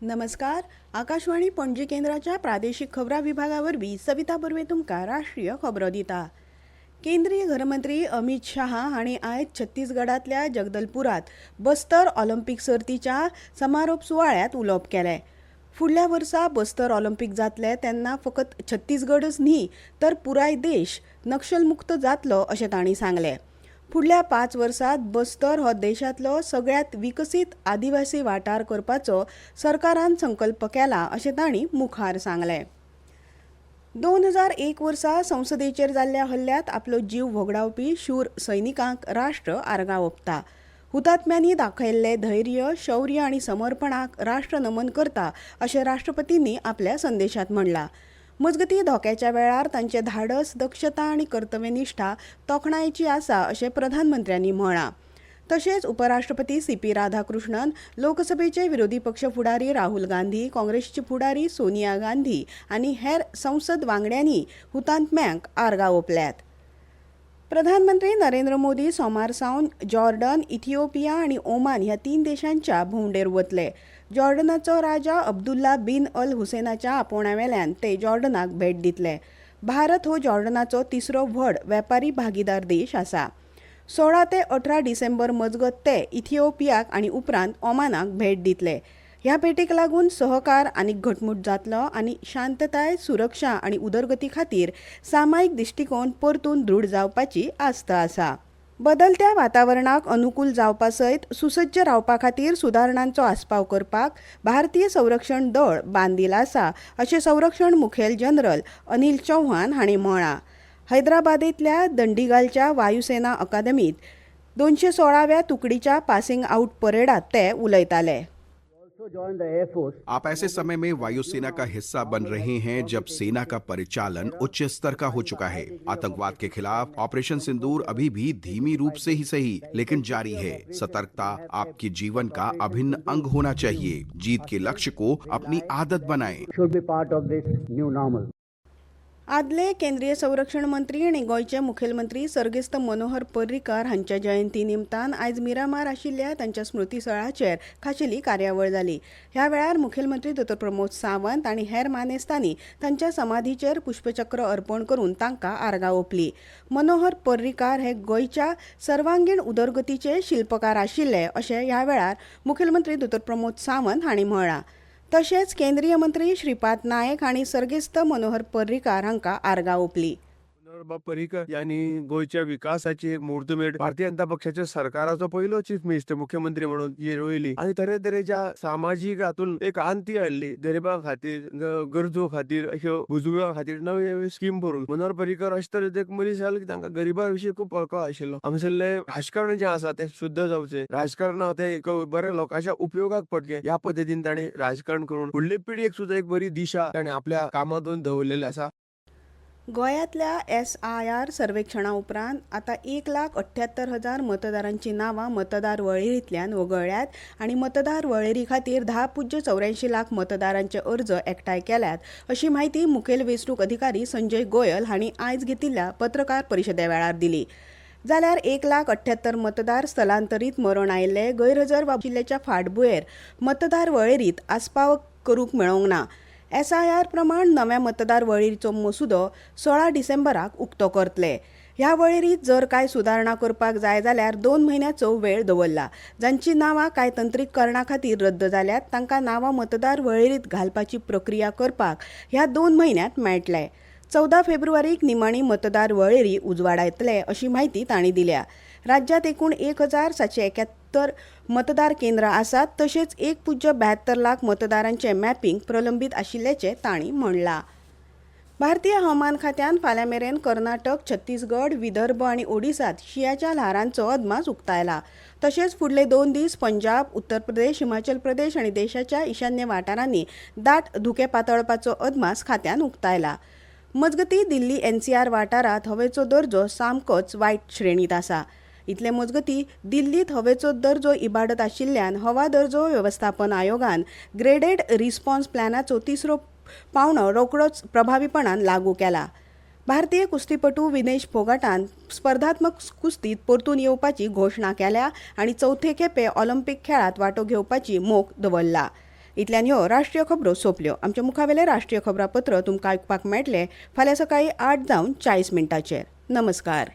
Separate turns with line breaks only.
नमस्कार. आकाशवाणी पणजी केंद्राच्या प्रादेशिक खबरां विभागावरवीं सविता बर्वे तुमकां राष्ट्रीय खबरो दिता. केंद्रीय घरमंत्री अमित शहा हांणी आयज छत्तीसगडांतल्या जगदलपुरांत बस्तर ऑलिंपिक सर्तीच्या समारोप सुवाळ्यात उलोवप केलें. फुडल्या वर्सा बस्तर ऑलिंपिक जातले तेन्ना फकत छत्तीसगडच न्ही तर पुराय देश नक्षलमुक्त जातलो अशें तांणी सांगलें. फुडल्या 5 वर्सांत बस्तर हो देशांतलो सगळ्यात विकसीत आदिवासी वाठार करपाचो सरकारान संकल्प केला अशें तांणी मुखार सांगलें. 2001 वर्सा संसदेचेर जाल्ल्या हल्ल्यांत आपलो जीव व्हगडावपी शूर सैनिकांक राष्ट्र आर्गां ओंपता. हुतात्म्यांनी दाखयल्ले धैर्य, शौर्य आनी समर्पणाक राष्ट्र नमन करता अशें राष्ट्रपतींनी आपल्या संदेशांत म्हणलां. मजगतीं धोक्याच्या वेळार तांचे धाडस, दक्षता आनी कर्तव्यनिश्ठा तोखणायेची आसा अशें प्रधानमंत्र्यांनी म्हळां. तशेंच उपराष्ट्रपती सी.पी. राधाकृष्णन, लोकसभेचे विरोधी पक्ष फुडारी राहुल गांधी, काँग्रेसची फुडारी सोनिया गांधी आनी हेर संसद वांगड्यांनी हुतात्म्यांक आर्गां ओंपल्यात. प्रधानमंत्री नरेंद्र मोदी सोमार सावन जॉर्डन, इथिओपिया आनी ओमान ह्या 3 देशांच्या भोंवडेर वतले. जॉर्डनाचो राजा अब्दुल्ला बिन अल हुसैनाच्या आपोवण्यावेल्यान ते जॉर्डनाक भेट दितले. भारत हो जॉर्डनाचो 3रो व्हड वेपारी भागीदार देश आसा. 16 ते 18 डिसेंबर मजगत ते इथिओपियाक आनी उपरांत ओमानाक भेट दितले. ह्या भेटीक लागून सहकार आनीक घटमूट जातलो आनी शांतताय, सुरक्षा आनी उदरगती खातीर सामायिक दिश्टिकोन परतून दृढ जावपाची आस्त आसा. बदलत्या वातावरणाक अनुकूल जावपा सयत सुसज्ज रावपा खातीर सुदारणांचो आस्पाव करपाक भारतीय संरक्षण दळ बांदील आसा अशें संरक्षण मुखेल जनरल अनिल चौहान हांणी म्हळां. हैदराबादेंतल्या दंडीगालच्या वायुसेना अकादेमीत 216व्या तुकडीच्या पासिंग आउट परेडात ते उलयताले.
आप ऐसे समय में वायुसेना का हिस्सा बन रहे हैं जब सेना का परिचालन उच्च स्तर का हो चुका है. आतंकवाद के खिलाफ ऑपरेशन सिंदूर अभी भी धीमी रूप से ही सही लेकिन जारी है. सतर्कता आपके जीवन का अभिन्न अंग होना चाहिए. जीत के लक्ष्य को अपनी आदत बनाएं.
आदले केंद्रीय संरक्षण मंत्री आनी गोंयचे मुखेलमंत्री सर्गेस्त मनोहर पर्रीकार हांच्या जयंती निमतान आयज मिरामार आशिल्ल्या तांच्या स्मृतीस्थळाचेर खाशेली कार्यावळ जाली. ह्या वेळार मुखेलमंत्री डॉ. प्रमोद सावंत आनी हेर मानेस्तांनी तांच्या समाधीचेर पुष्पचक्र अर्पण करून तांकां आर्गां ओंपलीं. मनोहर पर्रीकार हे गोंयच्या सर्वांगीण उदरगतीचे शिल्पकार आशिल्ले अशें ह्या वेळार मुखेलमंत्री डॉ. प्रमोद सावंत हांणी म्हळां. तशेंच केंद्रीय मंत्री श्रीपाद नायक हांणी सर्गेस्त मनोहर पर्रीकार हांकां आर्गां ओंपलीं.
पर्रीकर यांनी गोयच्या विकासाची एक मुहूर्तमेढ भारतीय जनता पक्षाच्या सरकाराचो पहिलो चीफ मिनिस्टर मुख्यमंत्री म्हणून रोयली आणि तरेतरेच्या सामाजीक हातून एक क्रांती हाडली. गरिबां खातीर, गरजू खातीर, अश्यो बुजुर्गां खातीर नवी नवी स्कीम भरून मनोहर पर्रीकर अशे तरेचो एक मनीस आसलो की तांकां गरिबां विशीं खूब कळकळ आशिल्लो. आमचेले राजकारण जे आसा ते शुद्ध जावचें, राजकारणांत ते एक बऱ्या लोकांच्या उपयोगाक पडचें ह्या पद्दतीन ताणें राजकारण करून फुडले पिळगेक सुद्दां एक बरी दिशा ताणें आपल्या कामांतून दवरलेली आसा.
गोंयांतल्या SIR सर्वेक्षणा उपरांत आतां 1,78,000 मतदारांची नांवां मतदार वळेरींतल्यान वगळ्ळ्यात आनी मतदार वळेरी खातीर 10.84 लाख मतदारांचे अर्ज एकठांय केल्यात अशी माहिती मुखेल वेंचणूक अधिकारी संजय गोयल हांणी आयज घेतिल्ल्या पत्रकार परिशदे वेळार दिली. जाल्यार 1,78,000 मतदार स्थलांतरीत मरण आयिल्ले गैरहजर आशिल्ल्याच्या फाटभुंयेर मतदार वळेरींत आस्पाव करूंक मेळोंक ना. SIR प्रमाण नव्या मतदार वळेरीचो मसुदो 16 डिसेंबराक उक्तो करतले. ह्या वळेरींत जर कांय सुदारणा करपाक जाय जाल्यार 2 म्हयन्याचो वेळ दवरला. जांची नांवां कांय तंत्रीक कारणां खातीर रद्द जाल्यात तांकां नांवां मतदार वळेरींत घालपाची प्रक्रिया करपाक ह्या 2 म्हयन्यांत मेळटले. 14 फेब्रुवारीक निमाणी मतदार वळेरी उजवाडा येतले अशी माहिती तांणी दिल्या. राज्यांत एकूण 1,771 मतदार केंद्रां आसात. तशेंच 1.72 लाख मतदारांचे मॅपिंग प्रलंबीत आशिल्ल्याचें तांणी म्हणलां. भारतीय हवामान खात्यान फाल्यां मेरेन कर्नाटक, छत्तीसगड, विदर्भ आनी ओडिसांत शिंयाच्या ल्हारांचो अदमास उक्तायला. तशेंच फुडले 2 दीस पंजाब, उत्तर प्रदेश, हिमाचल प्रदेश आनी देशाच्या ईशान्य वाठारांनी दाट धुके पातळपाचो अदमास खात्यान उक्तायला. मजगतीं दिल्ली NCR वाठारांत हवेचो दर्जो सामकोच वायट श्रेणींत आसा. इतले मजगतीं दिल्लीत हवेचो दर्जो इबाडत आशिल्ल्यान हवा दर्जो वेवस्थापन आयोगान ग्रेडेड रिस्पॉन्स प्लॅनाचो 3रो पावंडो रोखडोच प्रभावीपणान लागू केला. भारतीय कुस्तीपटू विनेश फोगाटान स्पर्धात्मक कुस्तीत परतून येवपाची घोषणा केल्या आनी चवथे खेपे ऑलिंपिक खेळांत वांटो घेवपाची मोख दवरला. इतल्यान ह्यो राष्ट्रीय खबरो सोंपल्यो. आमच्या मुखावेले राष्ट्रीय खबरापत्र तुमकां आयकुपाक मेळटले फाल्यां सकाळीं 8:40 नमस्कार.